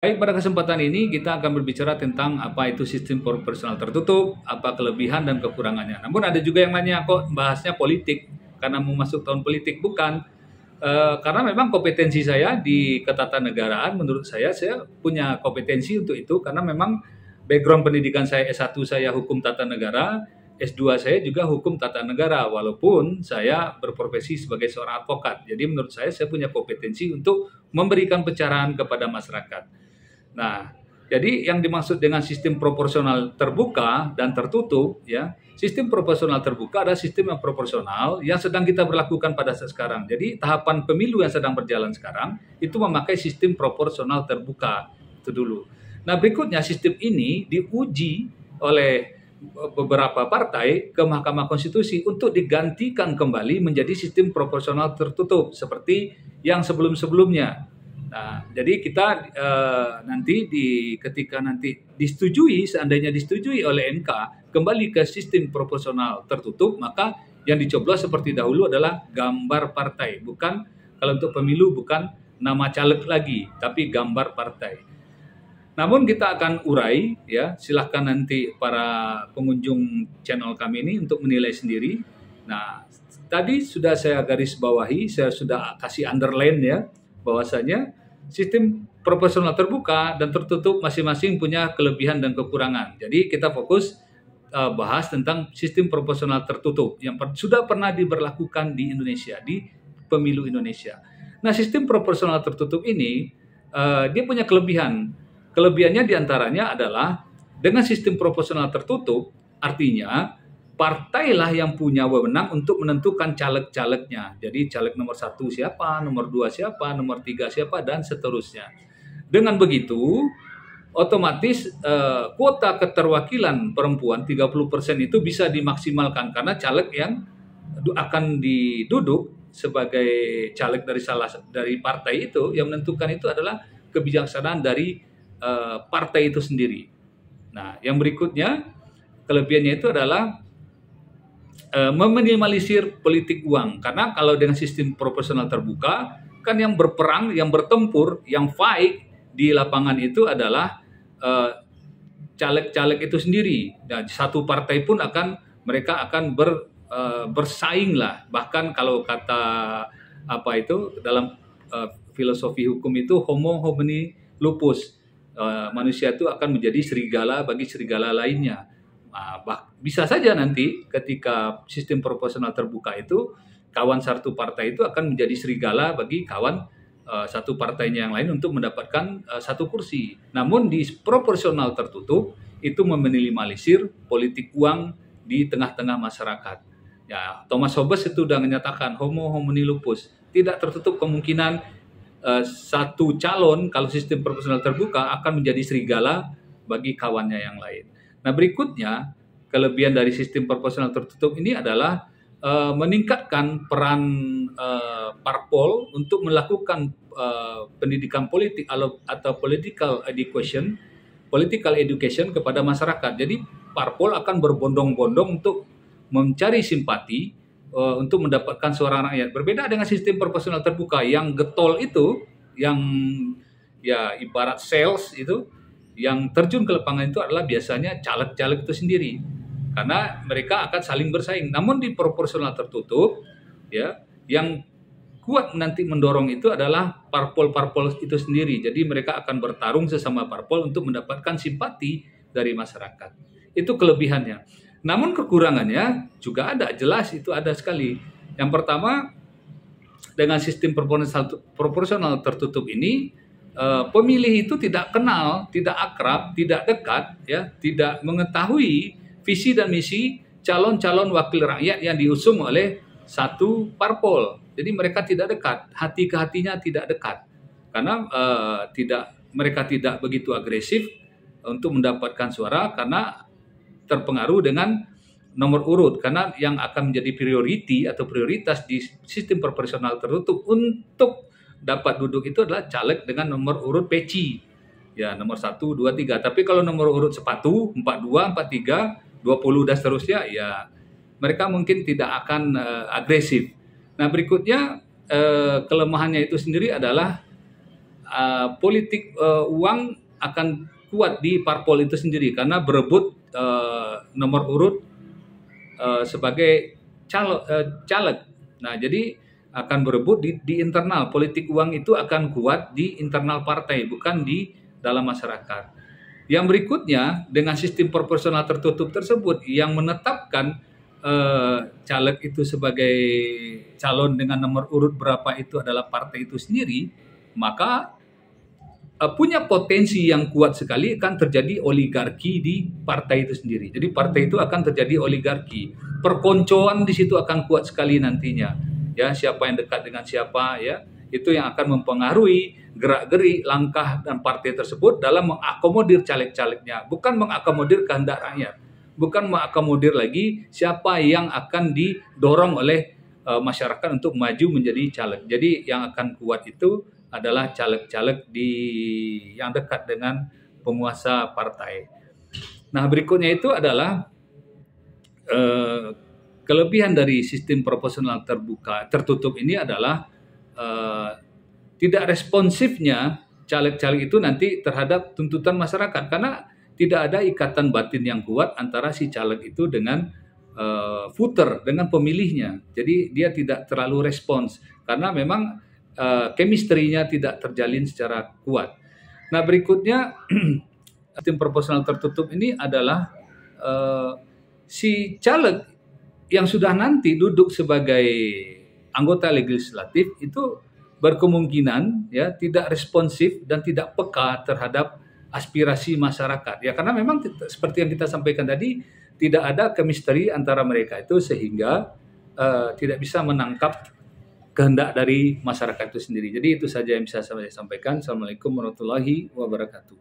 Baik, pada kesempatan ini kita akan berbicara tentang apa itu sistem proporsional tertutup, apa kelebihan dan kekurangannya. Namun ada juga yang nanya, kok bahasnya politik, karena mau masuk tahun politik. Bukan. Karena memang kompetensi saya di ketatanegaraan, menurut saya punya kompetensi untuk itu, karena memang background pendidikan saya S1 saya hukum tata negara, S2 saya juga hukum tata negara, walaupun saya berprofesi sebagai seorang advokat. Jadi menurut saya punya kompetensi untuk memberikan pencerahan kepada masyarakat. Nah, jadi yang dimaksud dengan sistem proporsional terbuka dan tertutup, ya, sistem proporsional terbuka adalah sistem yang proporsional yang sedang kita berlakukan pada saat sekarang. Jadi tahapan pemilu yang sedang berjalan sekarang itu memakai sistem proporsional terbuka itu dulu. Nah, berikutnya sistem ini diuji oleh beberapa partai ke Mahkamah Konstitusi untuk digantikan kembali menjadi sistem proporsional tertutup seperti yang sebelum-sebelumnya. Nah, jadi kita nanti ketika nanti disetujui, seandainya disetujui oleh MK kembali ke sistem proporsional tertutup, maka yang dicoblos seperti dahulu adalah gambar partai, bukan kalau untuk pemilu bukan nama caleg lagi, tapi gambar partai. Namun kita akan urai, ya, silahkan nanti para pengunjung channel kami ini untuk menilai sendiri. Nah, tadi sudah saya garis bawahi, saya sudah kasih underline, ya, bahwasanya sistem proporsional terbuka dan tertutup masing-masing punya kelebihan dan kekurangan. Jadi kita fokus bahas tentang sistem proporsional tertutup yang sudah pernah diberlakukan di Indonesia, di pemilu Indonesia. Nah, sistem proporsional tertutup ini dia punya kelebihan. Kelebihannya diantaranya adalah dengan sistem proporsional tertutup, artinya partailah yang punya wewenang untuk menentukan caleg-calegnya. Jadi caleg nomor 1 siapa, nomor 2 siapa, nomor 3 siapa, dan seterusnya. Dengan begitu, otomatis kuota keterwakilan perempuan 30% itu bisa dimaksimalkan karena caleg yang akan diduduk sebagai caleg dari partai itu yang menentukan itu adalah kebijaksanaan dari partai itu sendiri. Nah, yang berikutnya kelebihannya itu adalah meminimalisir politik uang. Karena kalau dengan sistem proporsional terbuka, kan yang berperang, yang bertempur, yang fight di lapangan itu adalah caleg-caleg itu sendiri. Dan satu partai pun mereka akan bersaing lah. Bahkan kalau kata apa itu dalam filosofi hukum itu homo homini lupus. Manusia itu akan menjadi serigala bagi serigala lainnya. Bisa saja nanti ketika sistem proporsional terbuka itu kawan satu partai itu akan menjadi serigala bagi kawan satu partainya yang lain untuk mendapatkan satu kursi. Namun di proporsional tertutup itu meminimalisir politik uang di tengah-tengah masyarakat. Ya, Thomas Hobbes itu sudah menyatakan homo homini lupus. Tidak tertutup kemungkinan satu calon kalau sistem proporsional terbuka akan menjadi serigala bagi kawannya yang lain. Nah, berikutnya kelebihan dari sistem proporsional tertutup ini adalah meningkatkan peran parpol untuk melakukan pendidikan politik atau political education kepada masyarakat. Jadi parpol akan berbondong-bondong untuk mencari simpati untuk mendapatkan suara rakyat. Berbeda dengan sistem proporsional terbuka yang getol itu, yang ya ibarat sales itu, yang terjun ke lapangan itu adalah biasanya caleg-caleg itu sendiri. Karena mereka akan saling bersaing. Namun di proporsional tertutup, ya, yang kuat nanti mendorong itu adalah parpol-parpol itu sendiri. Jadi mereka akan bertarung sesama parpol untuk mendapatkan simpati dari masyarakat. Itu kelebihannya. Namun kekurangannya juga ada, jelas itu ada sekali. Yang pertama, dengan sistem proporsional tertutup ini, pemilih itu tidak kenal, tidak akrab, tidak dekat, ya, tidak mengetahui visi dan misi calon-calon wakil rakyat yang diusung oleh satu parpol. Jadi mereka tidak dekat, hati ke hatinya tidak dekat, karena mereka tidak begitu agresif untuk mendapatkan suara karena terpengaruh dengan nomor urut, karena yang akan menjadi prioritas di sistem proporsional tertutup untuk dapat duduk itu adalah caleg dengan nomor urut peci, ya, nomor 1, 2, 3. Tapi kalau nomor urut sepatu 42, 43, 20 dan seterusnya, ya mereka mungkin tidak akan agresif. Nah, berikutnya kelemahannya itu sendiri adalah politik uang akan kuat di parpol itu sendiri karena berebut nomor urut sebagai caleg. Nah, jadi akan berebut di internal. Politik uang itu akan kuat di internal partai, bukan di dalam masyarakat. Yang berikutnya, dengan sistem proporsional tertutup tersebut yang menetapkan caleg itu sebagai calon dengan nomor urut berapa itu adalah partai itu sendiri, maka punya potensi yang kuat sekali akan terjadi oligarki di partai itu sendiri. Jadi partai itu akan terjadi oligarki. Perkoncoan di situ akan kuat sekali nantinya. Ya, siapa yang dekat dengan siapa, ya, itu yang akan mempengaruhi gerak-gerik langkah dan partai tersebut dalam mengakomodir caleg-calegnya, bukan mengakomodir kehendak rakyat, bukan mengakomodir lagi siapa yang akan didorong oleh masyarakat untuk maju menjadi caleg. Jadi yang akan kuat itu adalah caleg-caleg yang dekat dengan penguasa partai. Nah, berikutnya itu adalah kelebihan dari sistem proporsional tertutup ini adalah tidak responsifnya caleg-caleg itu nanti terhadap tuntutan masyarakat karena tidak ada ikatan batin yang kuat antara si caleg itu dengan voter, dengan pemilihnya. Jadi dia tidak terlalu respons karena memang chemistry-nya tidak terjalin secara kuat. Nah, berikutnya sistem proporsional tertutup ini adalah si caleg yang sudah nanti duduk sebagai anggota legislatif itu berkemungkinan ya tidak responsif dan tidak peka terhadap aspirasi masyarakat. Ya karena memang seperti yang kita sampaikan tadi tidak ada chemistry antara mereka itu sehingga tidak bisa menangkap kehendak dari masyarakat itu sendiri. Jadi itu saja yang bisa saya sampaikan. Assalamualaikum warahmatullahi wabarakatuh.